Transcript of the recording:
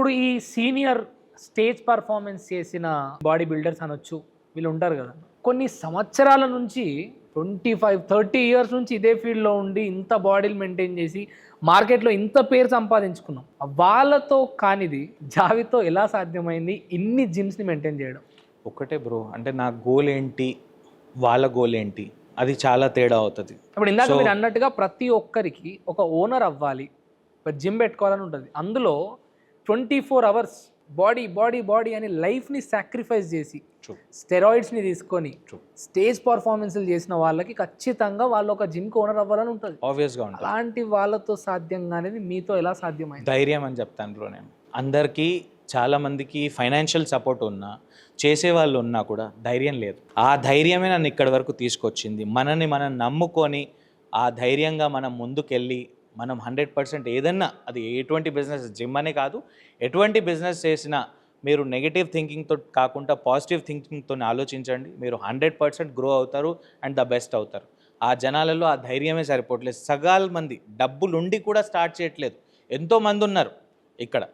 ఇప్పుడు ఈ senior stage performance చేసిన బాడీ బిల్డర్స్ అనొచ్చు, వీళ్ళు ఉంటారు కదా, కొన్ని సంవత్సరాల నుంచి 25-30 ఇయర్స్ నుంచి ఇదే ఫీల్డ్లో ఉండి ఇంత బాడీలు మెయింటైన్ చేసి మార్కెట్లో ఇంత పేరు సంపాదించుకున్నాం. వాళ్ళతో కానిది జావితో ఎలా సాధ్యమైంది ఇన్ని జిమ్స్ని మెయింటైన్ చేయడం? ఒకటే బ్రో, అంటే నా గోల్ ఏంటి, వాళ్ళ గోల్ ఏంటి, అది చాలా తేడా అవుతుంది. ఇప్పుడు ఇందాక మీరు అన్నట్టుగా ప్రతి ఒక్కరికి ఒక ఓనర్ అవ్వాలి, ఒక జిమ్ పెట్టుకోవాలని ఉంటుంది. అందులో 24 అవర్స్ బాడీ బాడీ బాడీ అని లైఫ్ని సాక్రిఫైస్ చేసి స్టెరాయిడ్స్ని తీసుకొని స్టేజ్ పర్ఫార్మెన్స్లు చేసిన వాళ్ళకి ఖచ్చితంగా వాళ్ళు ఒక జిమ్కి ఓనర్ అవ్వాలని ఉంటుంది. ఆబ్వియస్గా ఉంటుంది. అలాంటి వాళ్ళతో సాధ్యంగా అనేది మీతో ఎలా సాధ్యమైంది? ధైర్యం అని చెప్తాను బ్రో నేను. అందరికీ చాలామందికి ఫైనాన్షియల్ సపోర్ట్ ఉన్నా, చేసేవాళ్ళు ఉన్నా కూడా ధైర్యం లేదు. ఆ ధైర్యమే నన్ను ఇక్కడి వరకు తీసుకొచ్చింది. మనని మనం నమ్ముకొని ఆ ధైర్యంగా మనం ముందుకెళ్ళి మనం 100% ఏదన్నా, అది ఎటువంటి బిజినెస్, జిమ్ అనే కాదు, ఎటువంటి బిజినెస్ చేసినా మీరు నెగిటివ్ థింకింగ్తో కాకుండా పాజిటివ్ థింకింగ్తో ఆలోచించండి. మీరు 100% గ్రో అవుతారు అండ్ ద బెస్ట్ అవుతారు. ఆ జనాలలో ఆ ధైర్యమే సరిపోవట్లేదు. సగాల మంది డబ్బులుండి కూడా స్టార్ట్ చేయట్లేదు. ఎంతోమంది ఉన్నారు ఇక్కడ.